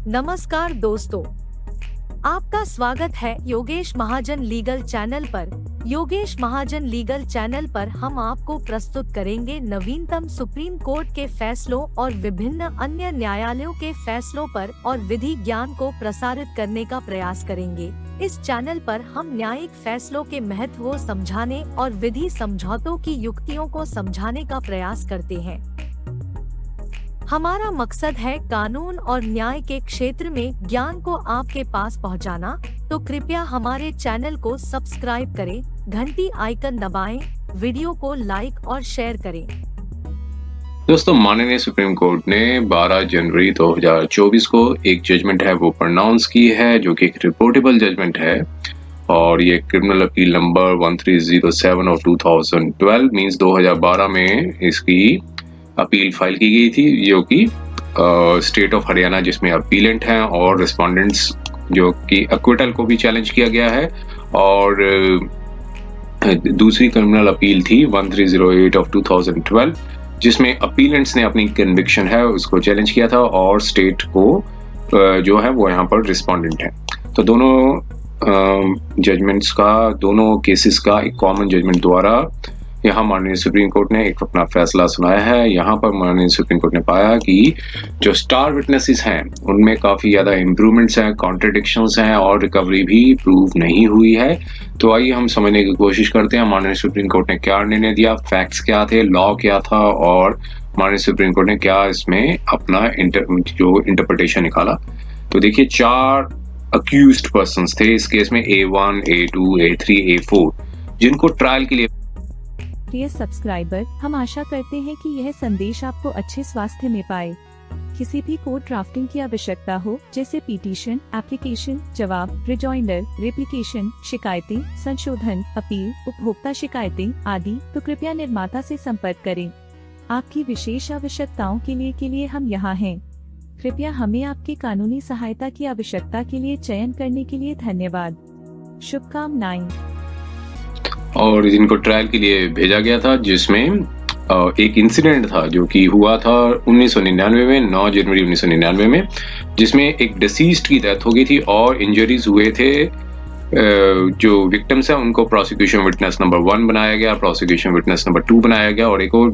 नमस्कार दोस्तों, आपका स्वागत है योगेश महाजन लीगल चैनल पर। योगेश महाजन लीगल चैनल पर हम आपको प्रस्तुत करेंगे नवीनतम सुप्रीम कोर्ट के फैसलों और विभिन्न अन्य न्यायालयों के फैसलों पर और विधि ज्ञान को प्रसारित करने का प्रयास करेंगे। इस चैनल पर हम न्यायिक फैसलों के महत्व को समझाने और विधि समझौतों की युक्तियों को समझाने का प्रयास करते हैं। हमारा मकसद है कानून और न्याय के क्षेत्र में ज्ञान को आपके पास पहुंचाना, तो कृपया हमारे चैनल को सब्सक्राइब करें, घंटी आइकन दबाएं, वीडियो को लाइक और शेयर करें। दोस्तों, माननीय सुप्रीम कोर्ट ने 12 जनवरी 2024 को एक जजमेंट है वो प्रोनाउंस की है, जो कि एक रिपोर्टेबल जजमेंट है और ये criminal appeal number 1307 of 2012 means 2012 में इसकी अपील फाइल की गई थी, जो कि स्टेट ऑफ हरियाणा जिसमें अपीलेंट हैं और रिस्पोंडेंट्स जो कि एक्विटल को भी चैलेंज किया गया है, और दूसरी क्रिमिनल अपील थी 1308 ऑफ 2012 जिसमें अपीलेंट्स ने अपनी कन्विक्शन है उसको चैलेंज किया था और स्टेट को जो है वो यहाँ पर रिस्पोंडेंट है। तो दोनों जजमेंट्स का, दोनों केसेस का एक कॉमन जजमेंट द्वारा यहाँ माननीय सुप्रीम कोर्ट ने एक अपना फैसला सुनाया है। यहाँ पर माननीय सुप्रीम कोर्ट ने पाया कि जो स्टार विटनेसेस हैं उनमें काफ़ी ज़्यादा इम्प्रूवमेंट्स हैं, कॉन्ट्रडिक्शंस हैं और रिकवरी भी प्रूव नहीं हुई है। तो आइए हम समझने की कोशिश करते हैं माननीय सुप्रीम कोर्ट ने क्या निर्णय दिया, फैक्ट्स क्या थे, लॉ क्या था और माननीय सुप्रीम कोर्ट ने क्या इसमें अपना जो इंटरप्रिटेशन निकाला। तो देखिए, 4 अक्यूज्ड पर्सन्स थे इस केस में, A1, A2, A3, A4, जिनको ट्रायल के लिए। प्रिय सब्सक्राइबर, हम आशा करते हैं कि यह संदेश आपको अच्छे स्वास्थ्य में पाए। किसी भी कोर्ट ड्राफ्टिंग की आवश्यकता हो, जैसे पिटीशन, एप्लीकेशन, जवाब, रिजॉइंडर, रेप्लिकेशन, शिकायतें, संशोधन, अपील, उपभोक्ता शिकायतें आदि, तो कृपया निर्माता से संपर्क करें। आपकी विशेष आवश्यकताओं के लिए हम यहाँ हैं। कृपया हमें आपकी कानूनी सहायता की आवश्यकता के लिए चयन करने के लिए धन्यवाद। शुभकामनाएं। और जिनको ट्रायल के लिए भेजा गया था, जिसमें एक इंसिडेंट था जो कि हुआ था 1999 में, 9 जनवरी 1999 में, जिसमें एक डिसीज्ड की डेथ हो गई थी और इंजरीज हुए थे। जो विक्टिम्स हैं उनको प्रोसिक्यूशन विटनेस नंबर 1 बनाया गया, प्रोसिक्यूशन विटनेस नंबर 2 बनाया गया और एक और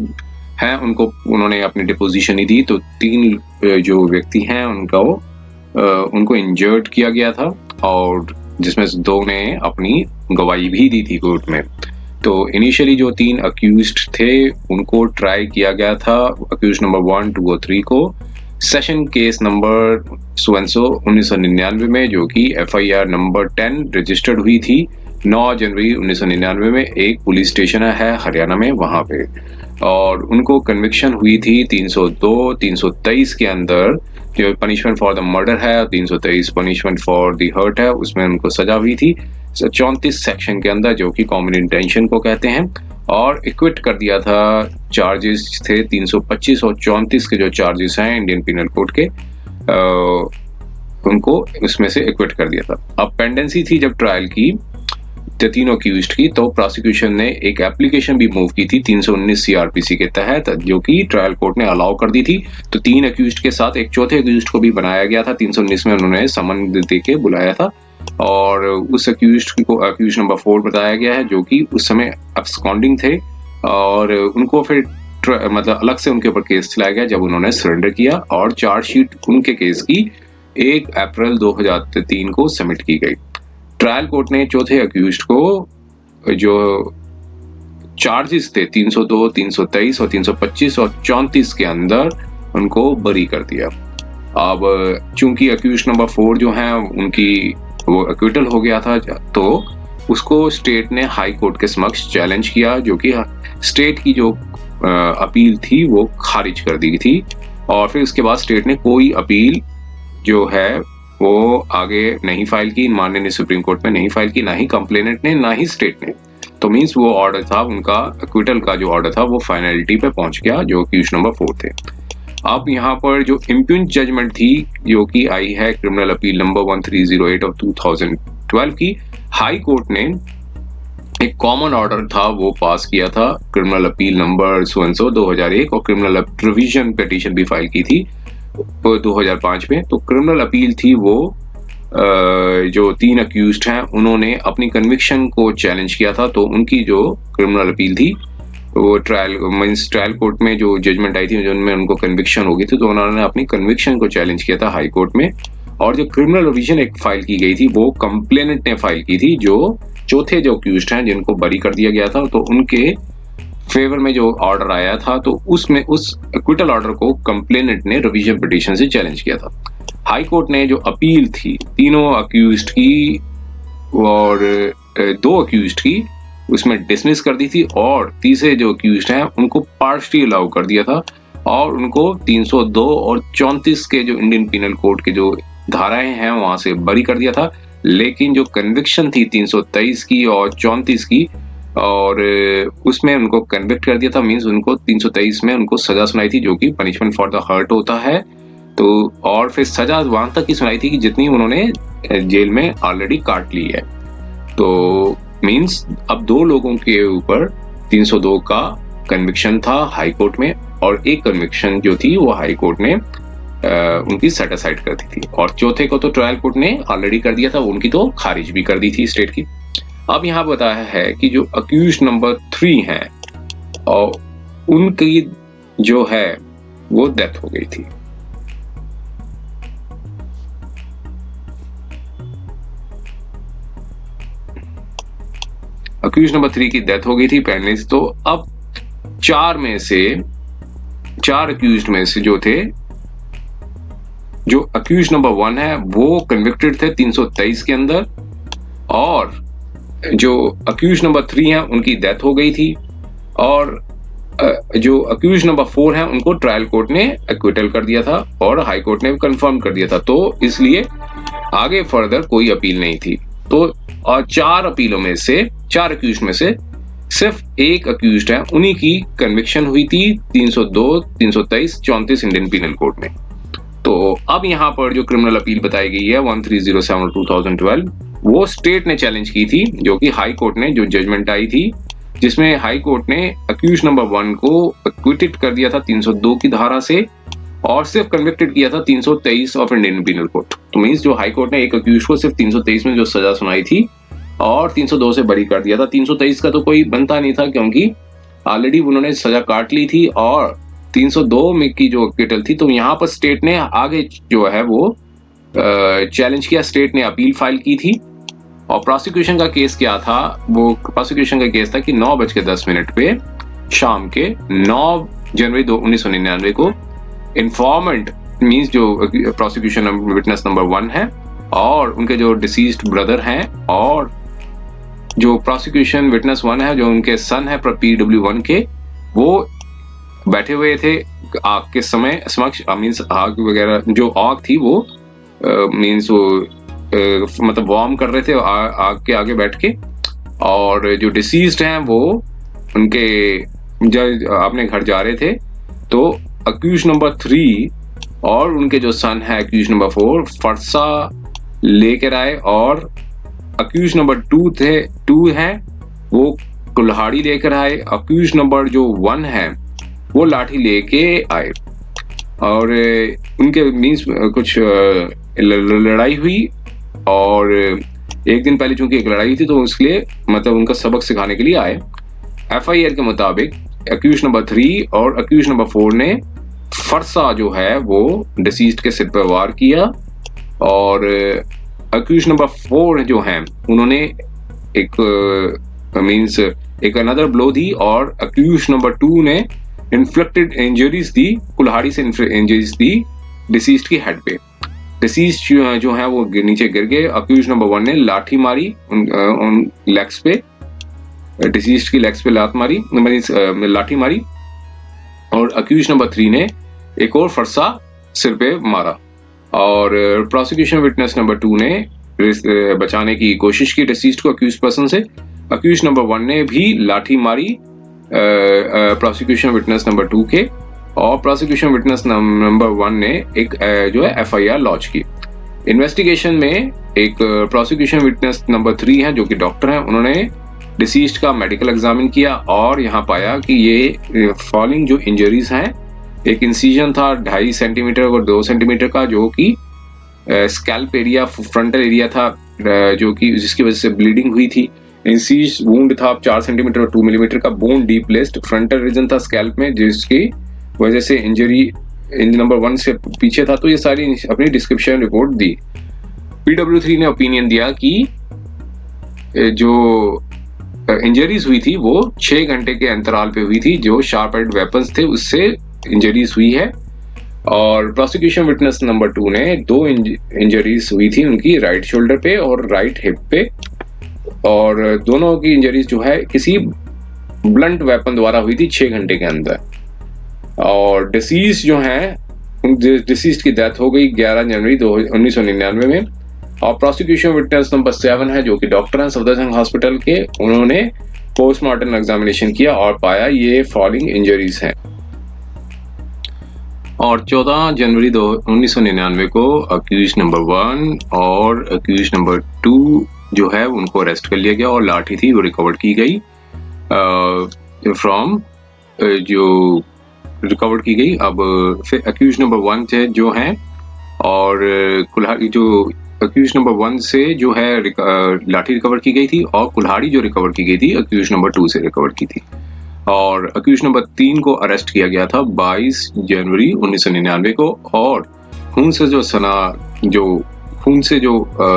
है उन्होंने अपनी डिपोजिशन ही दी। तो 3 जो व्यक्ति हैं उनको इंजर्ड किया गया था और जिसमें से 2 ने अपनी गवाही भी दी थी कोर्ट में। तो इनिशियली जो 3 अक्यूज्ड थे उनको ट्राई किया गया था, अक्यूज नंबर 1, 2 और 3 को सेशन केस नंबर 1999 में, जो कि FIR नंबर 10 रजिस्टर्ड हुई थी 9 जनवरी 1999 में एक पुलिस स्टेशन है हरियाणा में, वहां पे। और उनको कन्विक्शन हुई थी 302, 323 के अंदर, जो पनिशमेंट फॉर द मर्डर है, 323 पनिशमेंट फॉर द हर्ट है, उसमें उनको सजा हुई थी 34 सेक्शन के अंदर, जो कि कॉमन इंटेंशन को कहते हैं। और इक्विट कर दिया था, चार्जेस थे 325 और 34 के जो चार्जेस हैं इंडियन पिनल कोड के, उनको उसमें से इक्विट कर दिया था। अब पेंडेंसी थी जब ट्रायल की तीनों अक्यूज्ड की, तो प्रोसिक्यूशन ने एक एप्लीकेशन भी मूव की थी 319 CRPC के तहत, जो कि ट्रायल कोर्ट ने अलाउ कर दी थी। तो 3 अक्यूज्ड के साथ एक चौथे अक्यूज्ड को भी बनाया गया था, 319 में उन्होंने समन दे के बुलाया था और उस अक्यूज्ड को अक्यूज नंबर 4 बताया गया है, जो कि उस समय अब्सकॉन्डिंग थे और उनको फिर मतलब अलग से उनके ऊपर केस चलाया गया जब उन्होंने सरेंडर किया और चार्जशीट उनके केस की 1 अप्रैल 2003 को सबमिट की गई। ट्रायल कोर्ट ने चौथे अक्यूज्ड को जो चार्जेस थे 302, 323 और 325 और 34 के अंदर उनको बरी कर दिया। अब चूंकि अक्यूज्ड नंबर 4 जो हैं उनकी वो एक्विटल हो गया था, तो उसको स्टेट ने हाई कोर्ट के समक्ष चैलेंज किया, जो कि स्टेट की जो अपील थी वो खारिज कर दी थी। और फिर उसके बाद स्टेट ने कोई अपील जो है वो आगे नहीं फाइल की, माननीय सुप्रीम कोर्ट में नहीं फाइल की, ना ही कंप्लेनेंट ने ना ही स्टेट ने। तो मींस वो ऑर्डर था उनका, एक्विटल का जो ऑर्डर था वो फाइनलिटी पे पहुंच गया, जो अक्यूज नंबर 4 थे। अब यहाँ पर जो इम्प्यून जजमेंट थी जो कि आई है क्रिमिनल अपील नंबर 1308 ऑफ 2012 की, हाई कोर्ट ने एक कॉमन ऑर्डर था वो पास किया था, क्रिमिनल अपील नंबर 2001 और क्रिमिनल प्रोविजन पिटीशन भी फाइल की थी 2005 में। तो क्रिमिनल अपील थी वो जो 3 अक्यूज्ड हैं उन्होंने अपनी कन्विक्शन को चैलेंज किया था। तो उनकी जो क्रिमिनल अपील थी वो ट्रायल कोर्ट में जो जजमेंट आई थी जिनमें उनको कन्विक्शन हो गई थी, तो उन्होंने अपनी कन्विक्शन को चैलेंज किया था हाई कोर्ट में। और जो क्रिमिनल रिवीजन एक फाइल की गई थी वो कंप्लेनेंट ने फाइल की थी, जो चौथे जो अक्यूज्ड हैं जिनको बरी कर दिया गया था, तो उनके फेवर में जो ऑर्डर आया था तो उसमें उस एक्विटल ऑर्डर को कंप्लेनेंट ने रिवीजन पिटीशन से चैलेंज किया था। हाई कोर्ट ने जो अपील थी तीनों अक्यूज्ड की और 2 अक्यूज्ड की उसमें डिसमिस कर दी थी, और तीसरे जो अक्यूज्ड हैं उनको पार्शली अलाउ कर दिया था और उनको 302 और 34 के जो इंडियन पीनल कोड के जो धाराएं हैं वहां से बरी कर दिया था। लेकिन जो कन्विक्शन थी 323 की और 34 की, और उसमें उनको कन्विक्ट कर दिया था, मींस उनको 323 में उनको सजा सुनाई थी जो कि पनिशमेंट फॉर द हर्ट होता है। तो और फिर सजा वहां तक की सुनाई थी कि जितनी उन्होंने जेल में ऑलरेडी काट ली है। तो मींस अब 2 लोगों के ऊपर 302 का कन्विक्शन था हाई कोर्ट में, और एक कन्विक्शन जो थी वो हाई कोर्ट ने उनकी सेट असाइड कर दी थी, और चौथे को तो ट्रायल कोर्ट ने ऑलरेडी कर दिया था, उनकी तो खारिज भी कर दी थी स्टेट की। अब यहाँ बताया है कि जो अक्यूज नंबर 3 हैं और उनकी जो है वो डेथ हो गई थी। अक्यूज नंबर 3 की डेथ हो गई थी पहले से। तो अब 4 अक्यूज्ड में से जो थे, जो अक्यूज नंबर 1 है वो कन्विक्टेड थे 323 के अंदर, और जो अक्यूज नंबर 3 है उनकी डेथ हो गई थी, और जो अक्यूज नंबर 4 है उनको ट्रायल कोर्ट ने एक्विटल कर दिया था और हाई कोर्ट ने कंफर्म कर दिया था। तो इसलिए आगे फर्दर कोई अपील नहीं थी। तो 4 अपीलों में से 4 अक्यूज में से सिर्फ एक अक्यूज्ड है, उन्हीं की कन्विक्शन हुई थी 302, 323, 34 इंडियन पीनल कोड में। तो अब यहाँ पर जो क्रिमिनल अपील बताई गई है 1307/2012 वो स्टेट ने चैलेंज की थी, जो कि हाई कोर्ट ने जो जजमेंट आई थी जिसमें हाई कोर्ट ने अक्यूज नंबर 1 को एक्विटेड कर दिया था 302 की धारा से, और सिर्फ कन्विक्टेड किया था 323 ऑफ इंडियन पीनल कोड। तो मींस जो हाई कोर्ट ने एक अक्यूज को सिर्फ 323 में जो सजा सुनाई थी और 302 से बरी कर दिया था। 323 का तो कोई बनता नहीं था क्योंकि ऑलरेडी उन्होंने सजा काट ली थी, और 302 में की जो एक्विटल थी। तो यहाँ पर स्टेट ने आगे जो है वो चैलेंज किया, स्टेट ने अपील फाइल की थी। और प्रोसिक्यूशन का केस क्या था, वो प्रोसिक्यूशन का केस था कि 9:10 पे शाम के 9 जनवरी 1999 को इन्फॉर्मेंट मींस जो प्रोसिक्यूशन विटनेस नंबर 1 है और उनके जो डिसीज्ड ब्रदर हैं, और जो प्रोसिक्यूशन विटनेस 1 है जो उनके सन है PW1 के, वो बैठे हुए थे आग के समय समक्ष। मींस आग वगैरह जो आग थी वो मींस वो मतलब वार्म कर रहे थे आग के आगे बैठ के, और जो डिसीज्ड हैं वो उनके जब अपने घर जा रहे थे तो अक्यूज नंबर 3 और उनके जो सन है अक्यूज नंबर 4 फरसा लेकर आए, और अक्यूज नंबर 2 है वो कुल्हाड़ी लेकर आए। अक्यूज नंबर जो 1 है वो लाठी लेके आए, और उनके मींस कुछ लड़ाई हुई, और एक दिन पहले चूंकि एक लड़ाई थी तो उसके लिए मतलब उनका सबक सिखाने के लिए आए। FIR के मुताबिक अक्यूज नंबर 3 और अक्यूज नंबर 4 ने फरसा जो है वो डिसीज्ड के सिर पर वार किया, और अक्यूज नंबर 4 जो हैं उन्होंने एक मींस एक अनदर ब्लो दी, और अक्यूज नंबर 2 ने इन्फ्लिक्टेड इंजरीज दी, कुल्हाड़ी से इंजरीज दी डिसीज्ड की हेड पे। डिसीज्ड जो है वो नीचे गिर गए। अक्यूज नंबर 1 ने लाठी मारी उन लेग्स पे, डिसीज्ड की लेग्स पे लाठी मारी, और अक्यूज नंबर 3 ने एक और फरसा सिर पे मारा। और प्रोसिक्यूशन विटनेस नंबर 2 ने बचाने की कोशिश की डिसीज्ड को अक्यूज पर्सन से। अक्यूज नंबर 1 ने भी लाठी मारी प्रोसिक्यूशन विटनेस नंबर 2 के, और प्रोसिक्यूशन विटनेस नंबर 1 ने एक जो है FIR लॉन्च की। इन्वेस्टिगेशन में एक प्रोसिक्यूशन विटनेस नंबर 3 है जो कि डॉक्टर हैं, उन्होंने डिसीज्ड का मेडिकल एग्जामिन किया और यहाँ पाया कि ये फॉलोइंग जो इंजरीज हैं एक इंसिजन था 2.5 सेंटीमीटर और 2 सेंटीमीटर का, जो कि स्कैल्प एरिया, फ्रंटल एरिया था, जो कि जिसकी वजह से ब्लीडिंग हुई थी। इंसीज वुंड था 4 सेंटीमीटर और 2 मिलीमीटर का। Bone deep placed frontal region था स्कैल्प में, जिसकी वजह से इंजरी नंबर 1 से पीछे था। तो ये सारी अपनी डिस्क्रिप्शन रिपोर्ट दी। PW3 ने ओपिनियन दिया कि जो इंजरीज हुई थी वो 6 घंटे के अंतराल पे हुई थी, जो शार्प एज वेपन्स थे उससे इंजरीज हुई है। और प्रोसिक्यूशन विटनेस नंबर 2 ने 2 इंजरीज हुई थी उनकी राइट शोल्डर पे और राइट हिप पे, और दोनों की इंजरीज जो है किसी ब्लंट वेपन द्वारा हुई थी 6 घंटे के अंदर। और डिसीज जो है, डिसीज की डेथ हो गई 11 जनवरी 1999 में। और प्रोसिक्यूशन विटनेस नंबर 7 है, जो कि डॉक्टर हैं सफदरजंग हॉस्पिटल के। उन्होंने पोस्टमार्टम एग्जामिनेशन किया और पाया ये फॉलोइंग इंजरीज हैं। और 14 जनवरी 1999 को अक्यूज नंबर 1 और अक्यूज नंबर 2 जो है उनको अरेस्ट कर लिया गया और लाठी थी वो रिकवर की गई फ्रॉम जो रिकवर की गई। अब फिर अक्यूज नंबर 1 से जो है, और कुल्हाड़ी जो अक्यूज नंबर 1 से जो है लाठी रिकवर की गई थी, और कुल्हाड़ी जो रिकवर की गई थी अक्यूज नंबर 2 से रिकवर की थी। और अक्यूज नंबर 3 को अरेस्ट किया गया था 22 जनवरी 1999 को, और खून से जो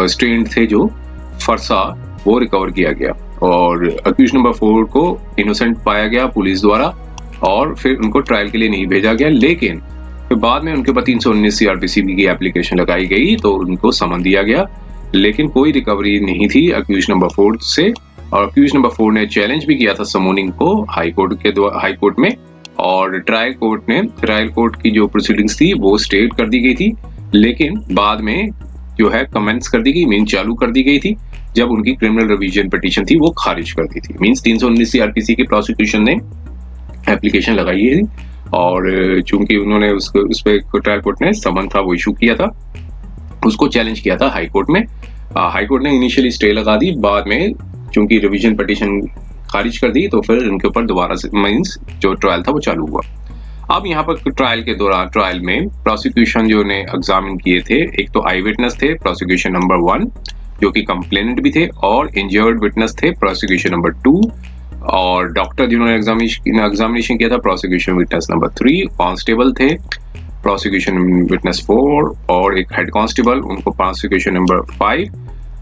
स्ट्रेन थे जो फरसा वो रिकवर किया गया। और अक्यूज नंबर 4 को इनोसेंट पाया गया पुलिस द्वारा, और फिर उनको ट्रायल के लिए नहीं भेजा गया। लेकिन फिर बाद में उनके ऊपर 319 CRPC की एप्लीकेशन लगाई गई तो उनको समन दिया गया, लेकिन कोई रिकवरी नहीं थी अक्यूज नंबर 4 से। और अक्यूज नंबर 4 ने चैलेंज भी किया था समोनिंग को हाई कोर्ट में, और ट्रायल कोर्ट की जो प्रोसीडिंग्स थी वो स्टेट कर दी गई थी, लेकिन बाद में जो है कमेंट्स कर दी गई, मीन चालू कर दी गई थी जब उनकी क्रिमिनल रिवीजन पिटीशन थी वो खारिज कर दी थी। मीन्स 319 CRPC की प्रोसिक्यूशन ने एप्लीकेशन लगाई है, और चूंकि उन्होंने उस पे ट्रायल कोर्ट ने समन था वो इशू किया था, उसको चैलेंज किया था हाई कोर्ट में। हाई कोर्ट ने इनिशियली स्टे लगा दी, बाद में चूंकि रिवीजन पिटीशन खारिज कर दी तो फिर उनके ऊपर दोबारा से मीन्स जो ट्रायल था वो चालू हुआ। अब यहाँ पर ट्रायल में प्रोसिक्यूशन जो ने एग्जामिन किए थे, एक तो आई विटनेस थे प्रोसिक्यूशन नंबर 1 जो कि कंप्लेनेंट भी थे, और इंजर्ड विटनेस थे प्रोसिक्यूशन नंबर 2, और डॉक्टर जिन्होंने एग्जामिनेशन किया था प्रोसिक्यूशन विटनेस नंबर 3, कांस्टेबल थे प्रोसिक्यूशन विटनेस 4, और एक हेड कांस्टेबल उनको प्रोसिक्यूशन नंबर 5,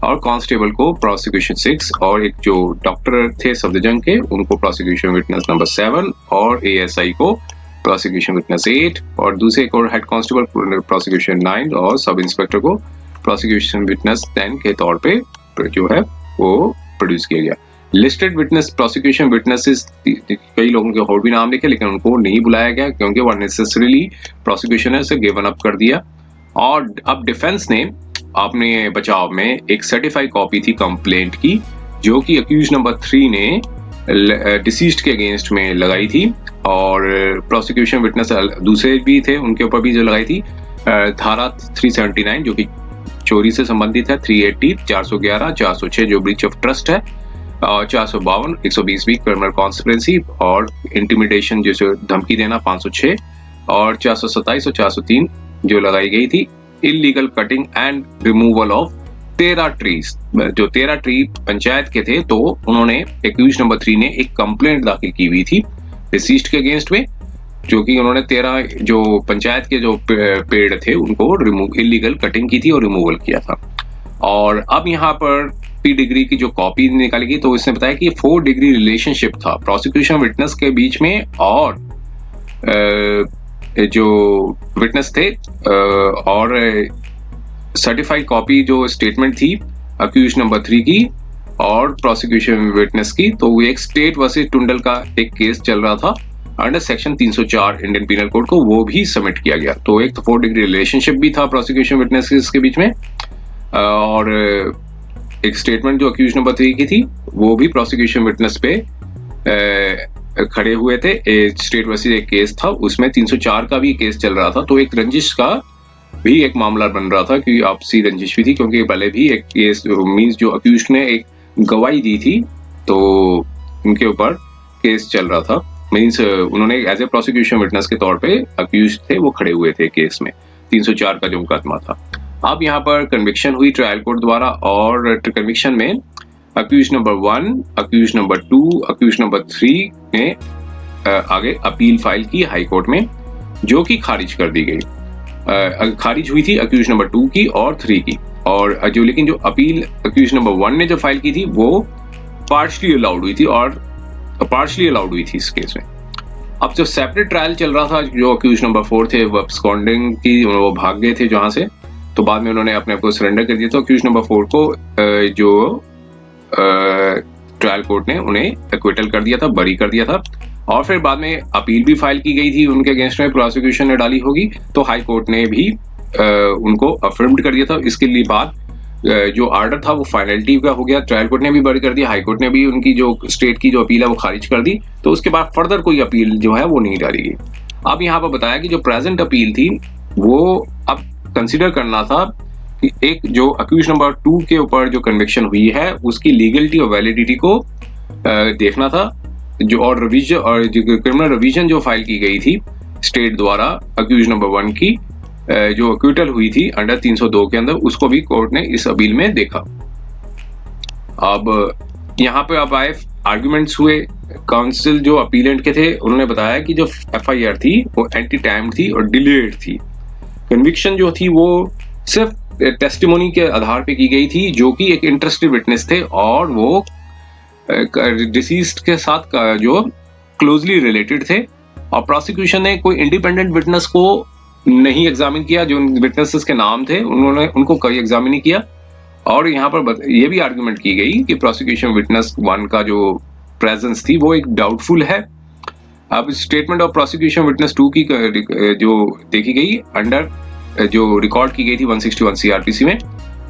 और कांस्टेबल को प्रोसिक्यूशन 6, और एक जो डॉक्टर थे सफदरजंग के उनको प्रोसिक्यूशन विटनेस नंबर 7, और ASI को प्रोसिक्यूशन विटनेस 8, और दूसरे एक और हेड कांस्टेबल प्रोसिक्यूशन 9, और सब इंस्पेक्टर को प्रोसिक्यूशन विटनेस 10 के तौर पे जो है वो प्रोड्यूस किया गया। लिस्टेड विटनेस प्रोसिक्यूशन विटनेसेस, कई लोगों के और भी नाम लिखे लेकिन उनको नहीं बुलाया गया क्योंकि वो अननेसेसरीली प्रोसिक्यूशन से गिवन अप कर दिया। और अब डिफेंस ने अपने बचाव में एक सर्टिफाइड कॉपी थी कंप्लेंट की, जो कि अक्यूज नंबर 3 ने डिसीज्ड के अगेंस्ट में लगाई थी, और प्रोसिक्यूशन विटनेस दूसरे भी थे उनके ऊपर भी जो लगाई थी धारा 379 जो कि चोरी से संबंधित है, 380, 411, 406 जो ब्रीच ऑफ ट्रस्ट है, 452, 120 भी क्रिमिनल कॉन्स्पिरेसी और इंटिमिडेशन जैसे धमकी देना 506, और 427 और 403 जो लगाई गई थी illegal cutting and removal of 13 trees. जो 13 ट्री पंचायत के थे, तो उन्होंने एक्यूज नंबर 3 ने एक कंप्लेंट दाखिल की हुई थी डिसीज्ड के अगेंस्ट में, जो कि उन्होंने 13 जो पंचायत के जो पेड़ थे उनको इलीगल कटिंग की थी और रिमूवल किया था। और अब यहाँ पर P डिग्री की जो कॉपी निकाली गई तो इसने बताया कि 4 डिग्री रिलेशनशिप था प्रोसिक्यूशन विटनेस के बीच में और जो विटनेस थे, और सर्टिफाइड कॉपी जो स्टेटमेंट थी अक्यूज नंबर 3 की और प्रोसिक्यूशन विटनेस की, तो वो एक स्टेट वर्सेस टुंडल का एक केस चल रहा था under section 304 Indian penal code को, वो भी सबमिट किया गया। तो एक तो 4 डिग्री रिलेशनशिप भी था प्रोसिक्यूशन विटनेस के बीच में, और एक स्टेटमेंट जो अक्यूज नंबर 3 की थी वो भी प्रोसिक्यूशन विटनेस पे खड़े हुए थे। स्टेट वर्सेस एक केस था, उसमें 304 का भी केस चल रहा था, तो एक रंजिश का भी एक मामला बन रहा था कि आपसी रंजिश भी थी, क्योंकि पहले भी एक केस मींस जो अक्यूज ने एक गवाही दी थी तो उनके ऊपर केस चल रहा था मीन्स उन्होंने एज ए प्रोसिक्यूशन विटनेस के तौर पे अक्यूज थे, वो खड़े हुए थे केस में, 304 का जो मुकदमा था। अब यहाँ पर कन्विक्शन हुई ट्रायल कोर्ट द्वारा, और कन्विक्शन में accused number 1, accused number 2, accused number 3 ने आगे अपील फाइल की हाई कोर्ट में, जो कि खारिज कर दी गई। खारिज हुई थी अक्यूज नंबर 2 की और 3 की, और जो लेकिन जो अपील अक्यूज नंबर 1 ने जो फाइल की थी वो पार्शली अलाउड हुई थी, और पार्शली अलाउड हुई थी इस केस में। अब जो सेपरेट ट्रायल चल रहा था, जो अक्यूज नंबर 4 थे वो एब्सकॉन्डिंग की, वो भाग गए थे जहां से, तो बाद में उन्होंने अपने आप को सरेंडर कर दिया। तो अक्यूज नंबर 4 को जो ट्रायल कोर्ट ने उन्हें एक्विटल कर दिया था, बरी कर दिया था, और फिर बाद में अपील भी फाइल की गई थी उनके अगेंस्ट में, प्रोसिक्यूशन ने डाली होगी, तो हाई कोर्ट ने भी उनको अफर्म्ड कर दिया था। इसके लिए बाद जो आर्डर था वो फाइनलिटी का हो गया, ट्रायल कोर्ट ने भी बरी कर दिया, हाई कोर्ट ने भी उनकी जो स्टेट की जो अपील है वो खारिज कर दी, तो उसके बाद फर्दर कोई अपील जो है वो नहीं डाली गई। अब यहाँ पर बताया कि जो प्रेजेंट अपील थी वो अब कंसिडर करना था कि एक जो अक्यूज नंबर 2 के ऊपर जो कन्विक्शन हुई है उसकी लीगलिटी और वैलिडिटी को देखना था, जो और रिवीजन और क्रिमिनल रिवीजन जो फाइल की गई थी स्टेट द्वारा अक्यूज नंबर 1 की जो एक्विटल हुई थी अंडर 302 के अंदर, उसको भी कोर्ट ने इस अपील में देखा। अब यहाँ पे अब आए आर्गुमेंट्स हुए। काउंसिल जो अपीलेंट के थे उन्होंने बताया कि जो एफआईआर थी वो एंटी टाइम्ड थी और डिलेड थी। कन्विक्शन जो थी वो सिर्फ टेस्टिमोनी के आधार पे की गई थी, जो कि एक इंटरेस्टेड विटनेस थे और वो डिसीज्ड के साथ जो क्लोजली रिलेटेड थे, और प्रोसिक्यूशन ने कोई इंडिपेंडेंट विटनेस को नहीं एग्जामिन किया। जो विटनेसेस के नाम थे उनको कोई एग्जामिन नहीं किया, और यहाँ पर ये भी आर्गुमेंट की गई कि प्रोसिक्यूशन विटनेस 1 का जो प्रेजेंस थी वो एक डाउटफुल है। अब स्टेटमेंट ऑफ प्रोसिक्यूशन विटनेस 2 की जो देखी गई अंडर जो रिकॉर्ड की गई थी 161 सीआरपीसी में,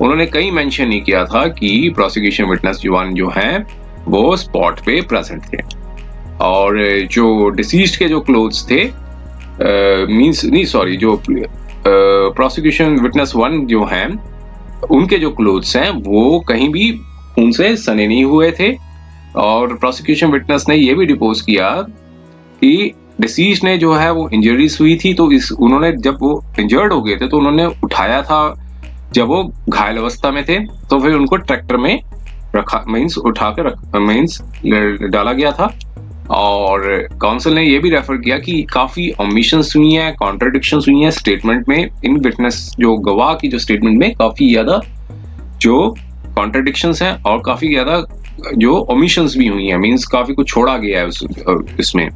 उन्होंने कहीं मेंशन नहीं किया था कि प्रोसिक्यूशन विटनेस 1 जो है वो स्पॉट पे प्रेजेंट थे, और जो डिसीज्ड के जो क्लोथ्स थे जो प्रोसिक्यूशन विटनेस 1 जो हैं उनके जो क्लोथ्स हैं वो कहीं भी उनसे सने नहीं हुए थे। और प्रोसिक्यूशन विटनेस ने ये भी डिपोज किया कि डिसीज ने जो है वो इंजरीज हुई थी, तो उन्होंने जब वो इंजर्ड हो गए थे तो उन्होंने उठाया था जब वो घायल अवस्था में थे, तो फिर उनको ट्रैक्टर में रखा डाला गया था। और काउंसिल ने ये भी रेफर किया कि काफी ओमिशंस हुई हैं, कॉन्ट्रडिक्शंस हुई हैं स्टेटमेंट में, इन विटनेस जो गवाह की जो स्टेटमेंट में काफी ज्यादा जो कॉन्ट्रडिक्शंस हैं और काफी ज्यादा जो ओमिशंस भी हुई हैं, मींस काफी कुछ छोड़ा गया है इसमें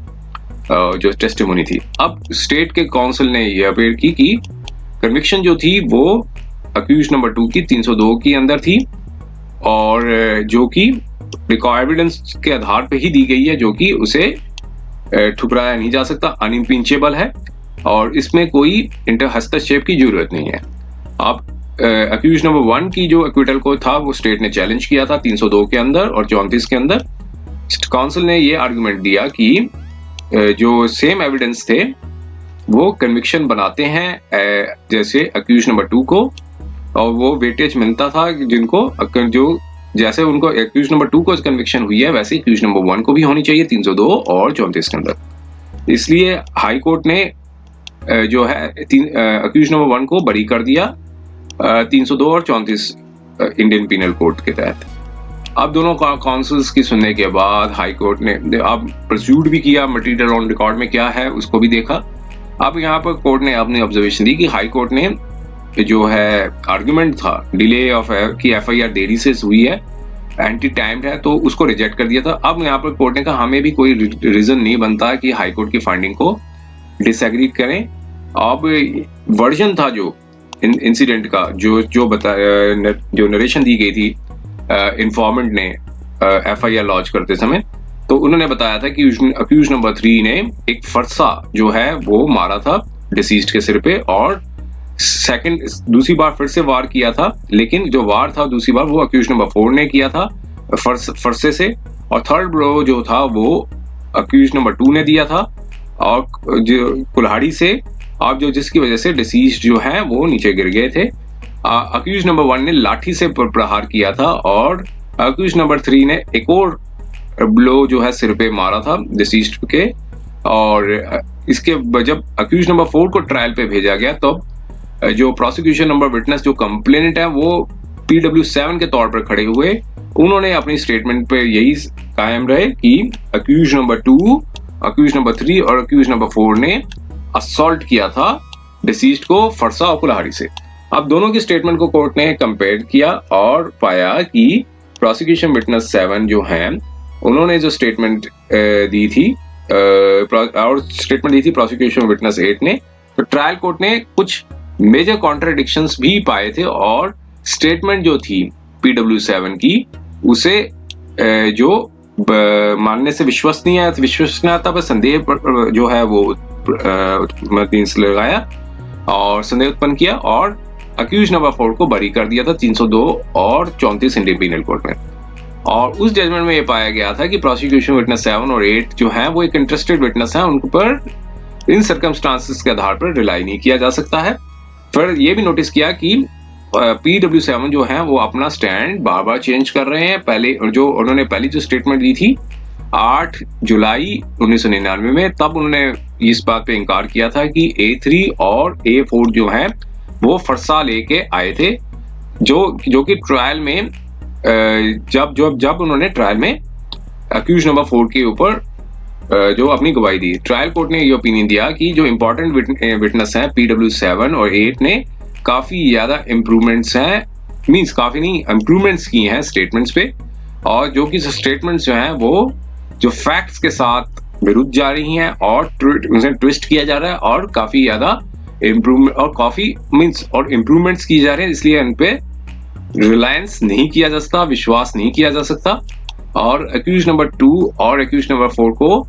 जो टेस्टिमोनी थी। अब स्टेट के काउंसिल ने ये अपील की कि कन्विक्शन जो थी वो अक्यूज नंबर 2 की 302 के अंदर थी, और जो कि रिकॉर्ड एविडेंस के आधार पे ही दी गई है, जो कि उसे ठुकराया नहीं जा सकता, अनइम्पिंचेबल है, और इसमें कोई हस्तक्षेप की जरूरत नहीं है। अब अक्यूज नंबर 1 की जो एक्विटल को था वो स्टेट ने चैलेंज किया था 302 के अंदर और 34 के अंदर। काउंसिल ने ये आर्गुमेंट दिया कि जो सेम एविडेंस थे वो कन्विक्शन बनाते हैं जैसे अक्यूज नंबर 2 को, और वो वेटेज मिलता था जिनको जो जैसे उनको अक्यूज नंबर 2 को कन्विक्शन हुई है वैसे अक्यूज नंबर 1 को भी होनी चाहिए 302 और 34 के अंदर। इसलिए हाई कोर्ट ने जो है अक्यूज नंबर 1 को बरी कर दिया 302 और 34 इंडियन पीनल कोड के तहत। अब दोनों काउंसिल्स की सुनने के बाद हाई कोर्ट ने अब परस्यूट भी किया, मटेरियल ऑन रिकॉर्ड में क्या है उसको भी देखा। अब यहाँ पर कोर्ट ने अपनी ऑब्जर्वेशन दी कि हाई कोर्ट ने जो है आर्गुमेंट था डिले ऑफ की एफआईआर देरी से हुई है, एंटी टाइम्ड है, तो उसको रिजेक्ट कर दिया था। अब यहाँ पर कोर्ट ने कहा हमें भी कोई रीजन नहीं बनता कि हाई कोर्ट की फाइंडिंग को डिसएग्री करें। अब वर्जन था जो इंसिडेंट का जो बताया, जो नरेशन दी गई थी इन्फॉर्मेंट ने एफआईआर लॉन्च करते समय, तो उन्होंने बताया था कि अक्यूज नंबर 3 ने एक फरसा जो है वो मारा था डिसीज्ड के सिर पे, और दूसरी बार फिर से वार किया था, लेकिन जो वार था दूसरी बार वो अक्यूज नंबर 4 ने किया था फरसे से, और थर्ड ब्लो जो था वो अक्यूज नंबर 2 ने दिया था और जो कुल्हाड़ी से, अब जो जिसकी वजह से डिसीज जो है वो नीचे गिर गए थे। अक्यूज नंबर 1 ने लाठी से प्रहार किया था, और अक्यूज नंबर 3 ने एक और ब्लो जो है सिर पे मारा था डिसीज्ड के, और इसके जब अक्यूज नंबर 4 को ट्रायल पे भेजा गया तो जो प्रोसिक्यूशन नंबर विटनेस जो कंप्लेनेंट है वो PW7 के तौर पर खड़े हुए। उन्होंने अपनी स्टेटमेंट पे यही कायम रहे कि अक्यूज नंबर 2, अक्यूज नंबर 3 और अक्यूज नंबर 4 ने असॉल्ट किया था डिसीज्ड को फरसा और कुल्हाड़ी से। अब दोनों की स्टेटमेंट को कोर्ट ने कंपेयर किया और पाया कि प्रोसिक्यूशन विटनेस 7 जो हैं उन्होंने जो स्टेटमेंट दी थी और स्टेटमेंट दी थी प्रोसिक्यूशन विटनेस 8 ने, तो ट्रायल कोर्ट ने कुछ मेजर कॉन्ट्रडिक्शंस भी पाए थे और स्टेटमेंट जो थी PW7 की उसे जो मानने से विश्वसनीयता पर संदेह जो है वो लगाया और संदेह उत्पन्न किया और अक्यूज नंबर 4 को बरी कर दिया था 302 और 34 इंडियन पीनल कोड में। और उस जजमेंट में ये पाया गया था कि प्रोसिक्यूशन विटनेस 7 और 8 जो हैं वो एक इंटरेस्टेड विटनेस हैं, उन पर इन सर्कमस्टांसेस के आधार पर रिलाई नहीं किया जा सकता है। फिर ये भी नोटिस किया कि PW7 जो है वो अपना स्टैंड बार बार चेंज कर रहे हैं। पहले जो उन्होंने पहली जो स्टेटमेंट दी थी 8 जुलाई 1999 में, तब उन्होंने इस बात पे इनकार किया था कि A3 और A4 जो है वो फरसा लेके आए थे, जो कि ट्रायल में जब उन्होंने ट्रायल में अक्यूज नंबर 4 के ऊपर जो अपनी गवाही दी, ट्रायल कोर्ट ने ये ओपिनियन दिया कि जो इंपॉर्टेंट विटनेस हैं PW7 और 8 ने काफी ज्यादा इम्प्रूवमेंट्स हैं, मींस काफी नहीं इम्प्रूवमेंट्स की हैं स्टेटमेंट्स पे, और जो कि स्टेटमेंट्स जो हैं वो जो फैक्ट्स के साथ विरुद्ध जा रही हैं और उसे ट्विस्ट किया जा रहा है और काफी ज्यादा इम्प्रूवमेंट और काफी मींस और इम्प्रूवमेंट्स की जा रहे हैं, इसलिए इन पे रिलायंस नहीं किया जा सकता, विश्वास नहीं किया जा सकता। और अक्यूज नंबर 2 और अक्यूज नंबर 4 को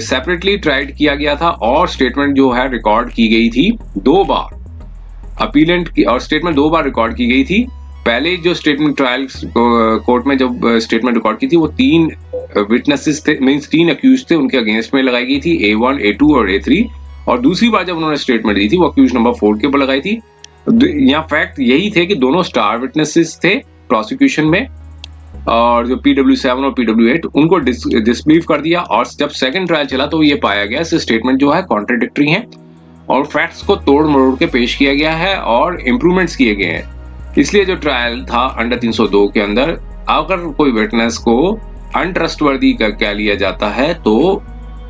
सेपरेटली ट्राइड किया गया था और स्टेटमेंट जो है रिकॉर्ड की गई थी 2 बार, अपीलेंट की और स्टेटमेंट 2 बार रिकॉर्ड की गई थी। पहले जो स्टेटमेंट ट्रायल कोर्ट में जब स्टेटमेंट रिकॉर्ड की थी वो 3 विटनेसेस थे, मींस 3 अक्यूज थे, उनके अगेंस्ट में लगाई गई थी A1, A2 और A3। और दूसरी बार जब उन्होंने स्टेटमेंट दी थी वो अक्यूज नंबर 4 के ऊपर लगाई थी। यहाँ फैक्ट यही थे कि दोनों स्टार विटनेसेस थे प्रोसिक्यूशन में, और जो PW7 और PW8 उनको डिसबिलीव कर दिया। और जब सेकंड ट्रायल चला तो ये पाया गया स्टेटमेंट जो है कॉन्ट्राडिक्टरी हैं और फैक्ट्स को तोड़ मरोड़ के पेश किया गया है और इम्प्रूवमेंट्स किए गए हैं। इसलिए जो ट्रायल था अंडर 302 के अंदर, अगर कोई विटनेस को अनट्रस्टवर्दी कह लिया जाता है, तो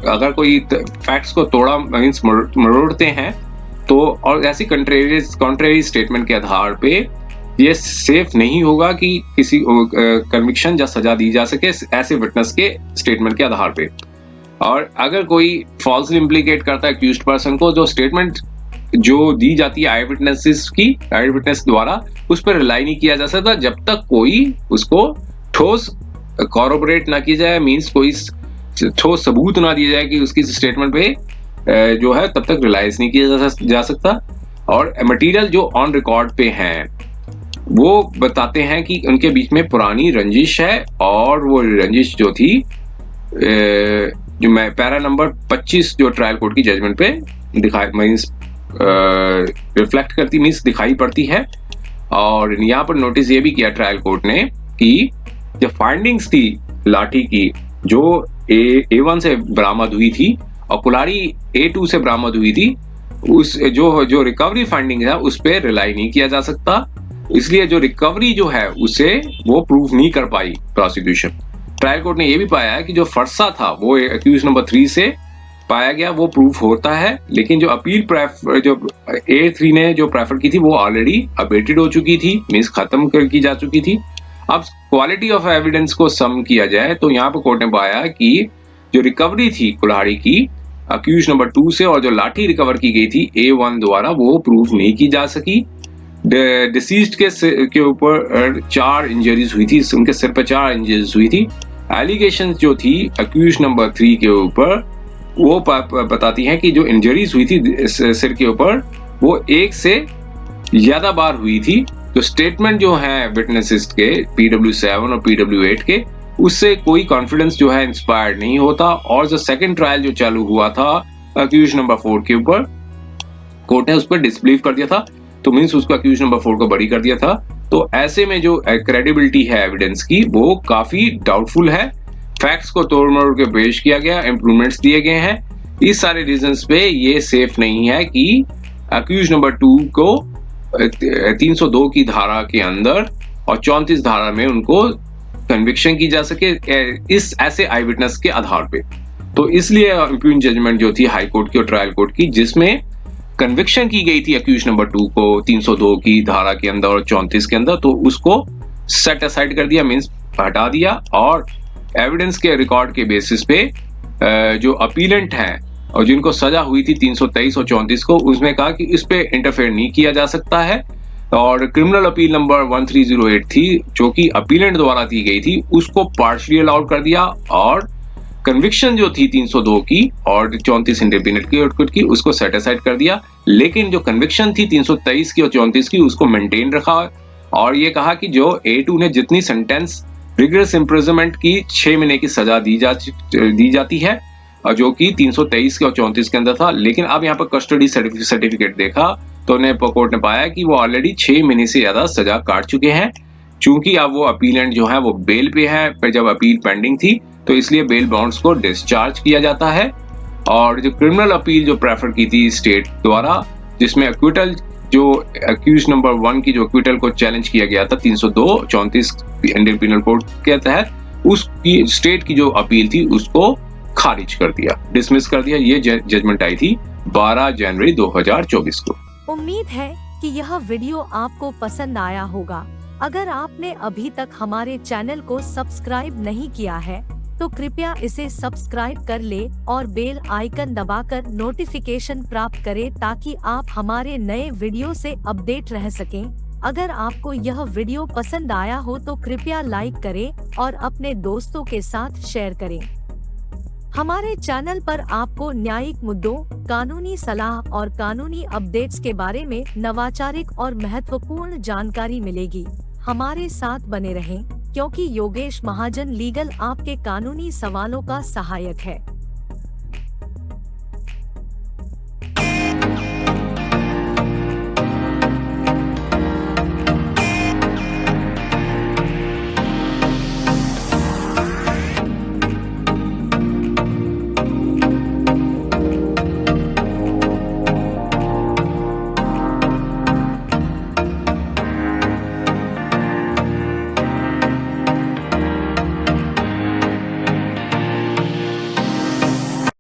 अगर कोई फैक्ट्स को तोड़ा मींस मरोड़ते हैं तो, और ऐसी कॉन्ट्रेरी स्टेटमेंट के आधार पे ये सेफ नहीं होगा कि किसी कन्विक्शन या सजा दी जा सके ऐसे विटनेस के स्टेटमेंट के आधार पे। और अगर कोई फॉल्सली इम्प्लीकेट करता है अक्यूज्ड पर्सन को, जो स्टेटमेंट जो दी जाती है आई विटनेस द्वारा, उस पर रिलाई नहीं किया जा सकता जब तक कोई उसको ठोस कॉरोबोरेट ना की जाए, मींस कोई ठोस सबूत ना दिया जाए कि उसकी स्टेटमेंट पे जो है तब तक रिलाइज नहीं किया जा सकता। और मटेरियल जो ऑन रिकॉर्ड पे हैं वो बताते हैं कि उनके बीच में पुरानी रंजिश है, और वो रंजिश जो थी जो मैं पैरा नंबर 25 जो ट्रायल कोर्ट की जजमेंट पे मींस रिफ्लेक्ट करती, मींस दिखाई पड़ती है। और यहाँ पर नोटिस ये भी किया ट्रायल कोर्ट ने कि जो फाइंडिंग्स थी लाठी की जो A1 से बरामद हुई थी और कुल्हाड़ी A2 से बरामद हुई थी, उस जो रिकवरी फाइंडिंग है उस पर रिलाई नहीं किया जा सकता, इसलिए जो रिकवरी जो है उसे वो प्रूव नहीं कर पाई प्रोसिक्यूशन। ट्रायल कोर्ट ने यह भी पाया है कि जो फरसा था वो अक्यूज नंबर 3 से पाया गया वो प्रूफ होता है, लेकिन जो अपील जो A3 ने जो प्रेफर की थी वो ऑलरेडी अबेटेड हो चुकी थी, मींस खत्म की जा चुकी थी। अब क्वालिटी ऑफ एविडेंस को सम किया जाए तो यहाँ पर कोर्ट ने पाया कि जो रिकवरी थी कुल्हाड़ी की अक्यूज नंबर 2 से और जो लाठी रिकवर की गई थी A1 द्वारा वो प्रूफ नहीं की जा सकी। डिसीज्ड के ऊपर 4 इंजरीज हुई थी, उनके सिर पर 4 इंजरीज हुई थी। एलिगेशन जो थी अक्यूज नंबर 3 के ऊपर वो बताती हैं कि जो इंजरीज हुई थी सिर के ऊपर वो 1 से ज्यादा बार हुई थी। जो स्टेटमेंट जो है विटनेसेस के PW7 और PW8 के, उससे कोई कॉन्फिडेंस जो है इंस्पायर्ड नहीं होता। और जो सेकंड ट्रायल जो चालू हुआ था अक्यूज नंबर 4 के ऊपर, कोर्ट ने उस पर डिसबिलीव कर दिया था, तो मींस उसको अक्यूज नंबर 4 को बरी कर दिया था। तो ऐसे में जो क्रेडिबिलिटी है एविडेंस की वो काफी डाउटफुल है। फैक्ट्स को तोड़ मरोड़ के पेश किया गया, इंप्रूवमेंट्स दिए गए हैं, इस सारे रीजंस पे ये सेफ नहीं है कि अक्यूज नंबर 2 को 302 की धारा के अंदर और 34 धारा में उनको कन्विक्शन की जा सके इस ऐसे आई विटनेस के आधार पे। तो इसलिए इम्प्यून जजमेंट जो थी हाई कोर्ट की और ट्रायल कोर्ट की, जिसमें कन्विक्शन की गई थी अक्यूज नंबर 2 को 302 की धारा के अंदर और 34 के अंदर, तो उसको सेट असाइड कर दिया, मींस हटा दिया, और एविडेंस के रिकॉर्ड के बेसिस पे जो अपीलेंट हैं और जिनको सजा हुई थी 323 और 34 को, उसमें कहा कि इस पे इंटरफेयर नहीं किया जा सकता है। और क्रिमिनल अपील नंबर 1308 थी जो कि अपीलेंट द्वारा दी गई थी, उसको पार्शियली अलाउड कर दिया, और कन्विक्शन जो थी 302 की और 34 इंडिपेंडेंट की उसको सेट असाइड कर दिया। लेकिन जो कन्विक्शन थी 323 की और 34 की उसको मेंटेन रखा, और ये कहा कि जो A2 ने जितनी सेंटेंस रिगरस इम्प्रिजनमेंट की 6 महीने की सजा दी जाती है, जो कि 323 के और 34 के अंदर था, लेकिन अब यहाँ पर कस्टडी सर्टिफिकेट देखा तो कोर्ट ने पाया कि वो ऑलरेडी 6 महीने से ज्यादा सजा काट चुके हैं। चूंकि अब वो अपीलेंट जो है वो बेल पे है, पर जब अपील पेंडिंग थी तो इसलिए बेल बाउंड्स को डिस्चार्ज किया जाता है। और जो क्रिमिनल अपील जो प्रेफर की थी स्टेट द्वारा, जिसमें एक्विटल जो अक्यूज नंबर 1 की जो एक्विटल को चैलेंज किया गया था 302 34 इंडियन पिनल कोड के तहत, उसकी स्टेट की जो अपील थी उसको खारिज कर दिया, डिसमिस कर दिया। ये जजमेंट आई थी 12 जनवरी 2024 को। उम्मीद है कि यह वीडियो आपको पसंद आया होगा। अगर आपने अभी तक हमारे चैनल को सब्सक्राइब नहीं किया है तो कृपया इसे सब्सक्राइब कर ले और बेल आइकन दबाकर नोटिफिकेशन प्राप्त करें ताकि आप हमारे नए वीडियो से अपडेट रह सकें। अगर आपको यह वीडियो पसंद आया हो तो कृपया लाइक करें और अपने दोस्तों के साथ शेयर करें। हमारे चैनल पर आपको न्यायिक मुद्दों, कानूनी सलाह और कानूनी अपडेट्स के बारे में नवाचारिक और महत्वपूर्ण जानकारी मिलेगी। हमारे साथ बने रहें, क्योंकि योगेश महाजन लीगल आपके कानूनी सवालों का सहायक है।